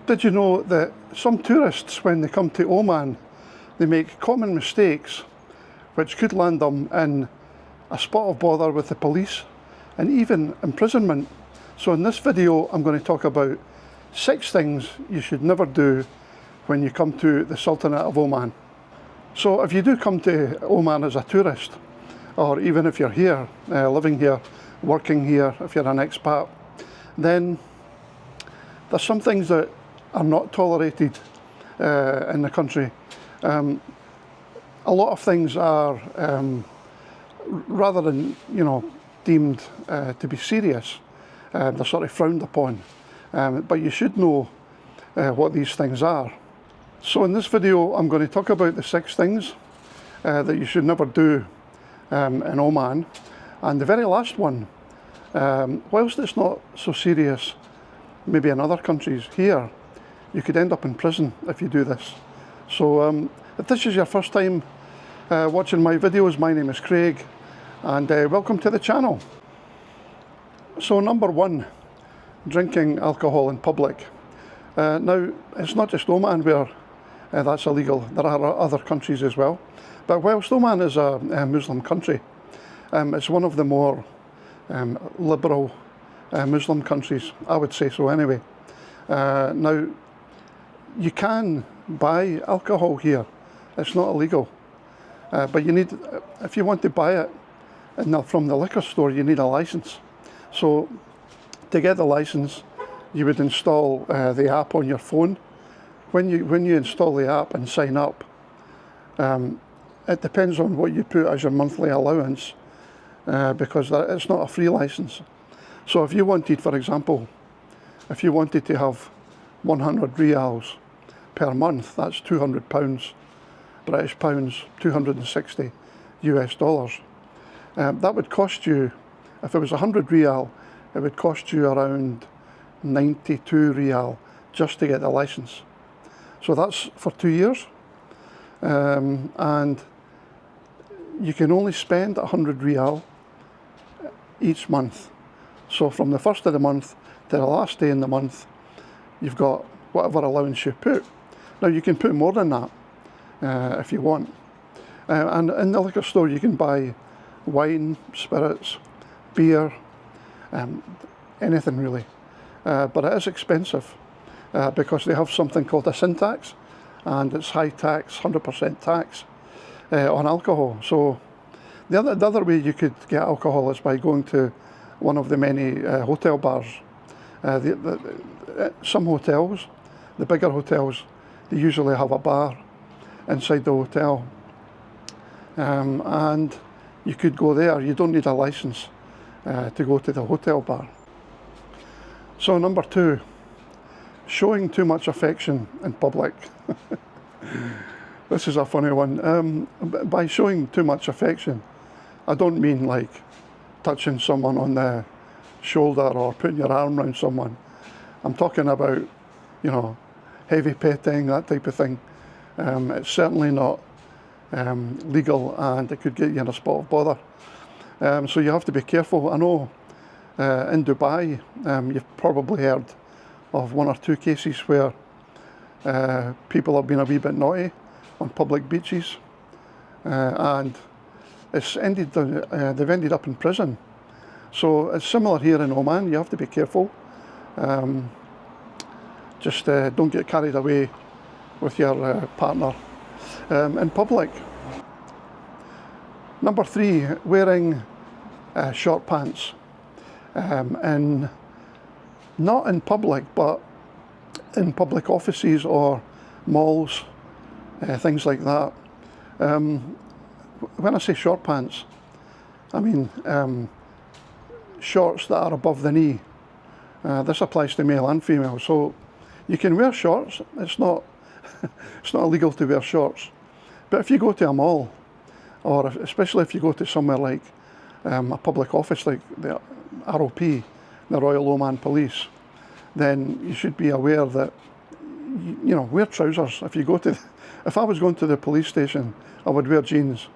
Did you know that some tourists, when they come to Oman, they make common mistakes which could land them in a spot of bother with the police and even imprisonment? So in this video, I'm going to talk about 6 things you should never do when you come to the Sultanate of Oman. So if you do come to Oman as a tourist, or even if you're here, living here, working here, if you're an expat, then there's some things that are not tolerated in the country. A lot of things are, rather than deemed to be serious, they're sort of frowned upon. But you should know what these things are. So in this video, I'm going to talk about the 6 things that you should never do in Oman. And the very last one, whilst it's not so serious, maybe in other countries, here, you could end up in prison if you do this. So if this is your first time watching my videos, my name is Craig, and welcome to the channel. So number 1, drinking alcohol in public. Now, it's not just Oman where that's illegal. There are other countries as well. But whilst Oman is a Muslim country, it's one of the more liberal Muslim countries, I would say so anyway. Now, you can buy alcohol here. It's not illegal. But you need, if you want to buy it from the liquor store, you need a license. So to get the license, you would install the app on your phone. When you install the app and sign up, it depends on what you put as your monthly allowance, because it's not a free license. So if you wanted, for example, if you wanted to have 100 riyals per month, that's £200, British pounds, 260 US dollars. That would cost you, if it was 100 riyal, it would cost you around 92 riyal just to get the license. So that's for 2 years. And you can only spend 100 riyal each month. So from the first of the month to the last day in the month, you've got whatever allowance you put. Now you can put more than that if you want. And in the liquor store you can buy wine, spirits, beer, anything really. But it is expensive because they have something called a sin tax, and it's high tax, 100% tax on alcohol. So the other way you could get alcohol is by going to one of the many hotel bars. Some hotels, the bigger hotels, they usually have a bar inside the hotel, and you could go there. You don't need a license to go to the hotel bar. So number 2, showing too much affection in public. This is a funny one. By showing too much affection, I don't mean like touching someone on the shoulder or putting your arm around someone. I'm talking about, heavy petting, that type of thing. It's certainly not legal, and it could get you in a spot of bother. So you have to be careful. I know in Dubai, you've probably heard of 1 or 2 cases where people have been a wee bit naughty on public beaches, and they've ended up in prison. So it's similar here in Oman. You have to be careful. Just don't get carried away with your partner in public. Number 3, wearing short pants. And not in public, but in public offices or malls, things like that. When I say short pants, I mean shorts that are above the knee. This applies to male and female. So you can wear shorts. It's not illegal to wear shorts. But if you go to a mall, or especially if you go to somewhere like a public office like the ROP, the Royal Oman Police, then you should be aware that, wear trousers. If I was going to the police station, I would wear jeans.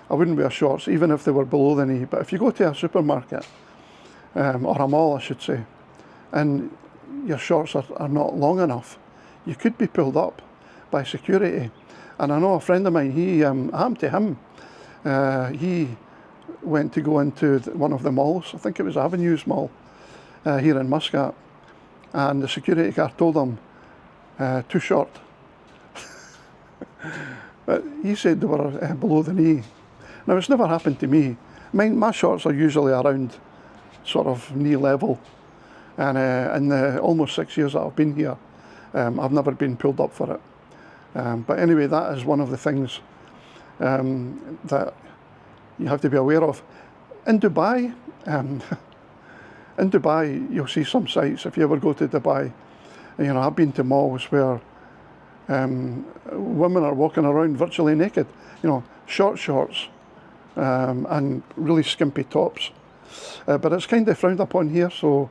I wouldn't wear shorts, even if they were below the knee. But if you go to a supermarket, or a mall, I should say, and your shorts are not long enough, you could be pulled up by security. And I know a friend of mine, happened to him, he went to go into one of the malls, I think it was Avenues Mall, here in Muscat, and the security guard told him, too short. But he said they were below the knee. Now, it's never happened to me. My shorts are usually around sort of knee level, and in the almost 6 years that I've been here, I've never been pulled up for it. But anyway, that is one of the things that you have to be aware of. In Dubai, you'll see some sights if you ever go to Dubai. You know, I've been to malls where women are walking around virtually naked. You know, short shorts and really skimpy tops. But it's kind of frowned upon here, so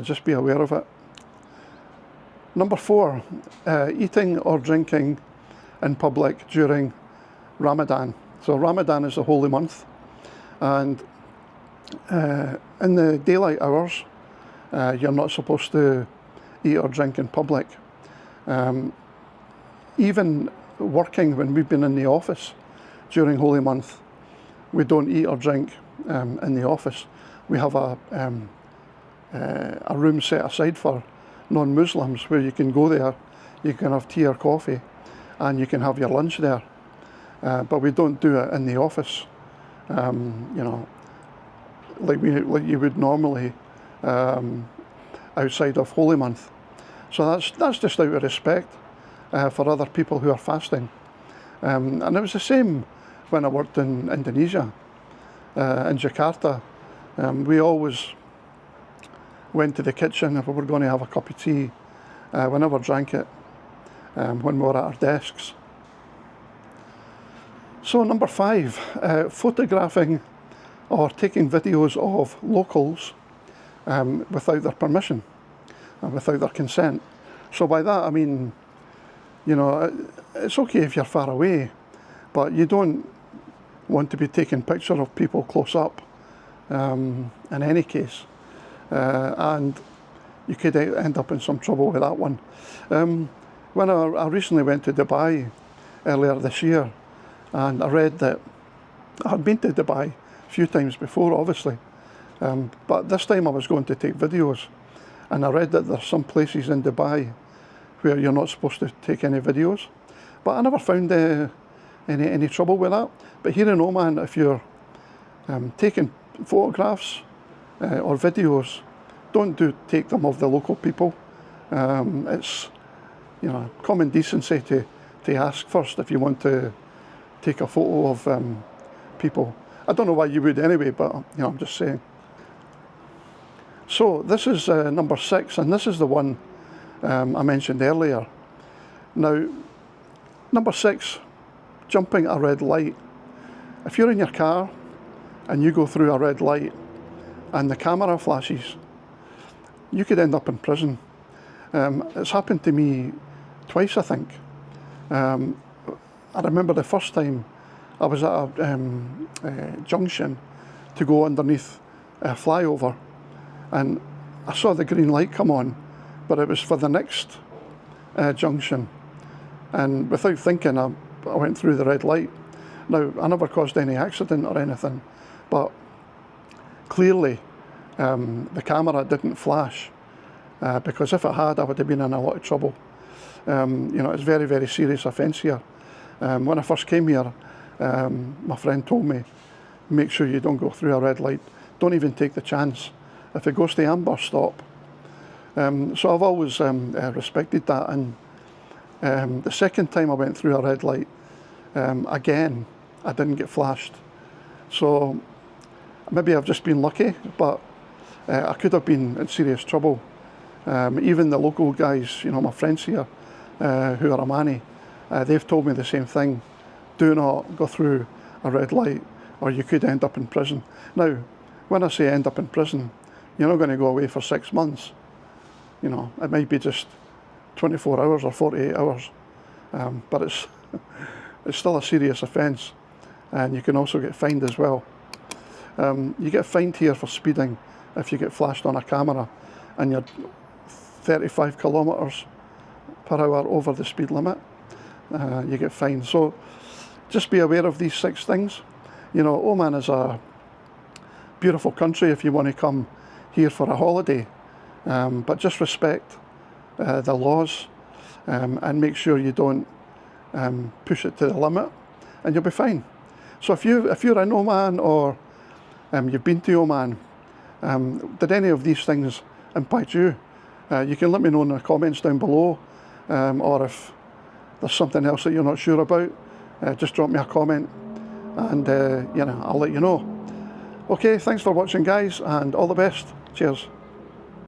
just be aware of it. Number 4, eating or drinking in public during Ramadan. So Ramadan is a holy month, and in the daylight hours, you're not supposed to eat or drink in public. Even working, when we've been in the office during holy month, we don't eat or drink in the office. We have a room set aside for non-Muslims where you can go there, you can have tea or coffee, and you can have your lunch there. But we don't do it in the office, you know, like you would normally outside of holy month. So that's just out of respect for other people who are fasting. And it was the same when I worked in Indonesia, in Jakarta. We always went to the kitchen if we were going to have a cup of tea. We never drank it when we were at our desks. So number 5, photographing or taking videos of locals without their permission and without their consent. So by that I mean, you know, it's okay if you're far away, but you don't want to be taking pictures of people close up in any case. And you could end up in some trouble with that one. When I recently went to Dubai earlier this year, and I read that I had been to Dubai a few times before, obviously, but this time I was going to take videos, and I read that there's some places in Dubai where you're not supposed to take any videos, but I never found any trouble with that. But here in Oman, if you're taking photographs or videos, don't take them of the local people. It's, you know, common decency to ask first if you want to take a photo of people. I don't know why you would anyway, but you know, I'm just saying. So this is number 6, and this is the one I mentioned earlier. Now, number 6, jumping a red light. If you're in your car and you go through a red light and the camera flashes, you could end up in prison. It's happened to me twice, I think. I remember the first time I was at a junction to go underneath a flyover, and I saw the green light come on, but it was for the next junction. And without thinking, I went through the red light. Now, I never caused any accident or anything, but clearly the camera didn't flash, because if it had, I would have been in a lot of trouble. You know, it's very, very serious offence here. When I first came here, my friend told me, make sure you don't go through a red light. Don't even take the chance. If it goes to amber, stop. So I've always respected that. And the second time I went through a red light, again, I didn't get flashed. So maybe I've just been lucky, but I could have been in serious trouble. Even the local guys, you know, my friends here, who are Omani, they've told me the same thing. Do not go through a red light or you could end up in prison. Now, when I say end up in prison, you're not going to go away for 6 months. You know, it might be just 24 hours or 48 hours, but it's still a serious offence, and you can also get fined as well. You get fined here for speeding if you get flashed on a camera and you're 35 kilometres per hour over the speed limit, you get fined. So just be aware of these 6 things. You know, Oman is a beautiful country if you want to come here for a holiday, but just respect the laws, and make sure you don't push it to the limit, and you'll be fine. So if you're in Oman, or you've been to Oman, did any of these things impact you? You can let me know in the comments down below, or if there's something else that you're not sure about, just drop me a comment, and you know, I'll let you know. Okay, thanks for watching guys, and all the best. Cheers.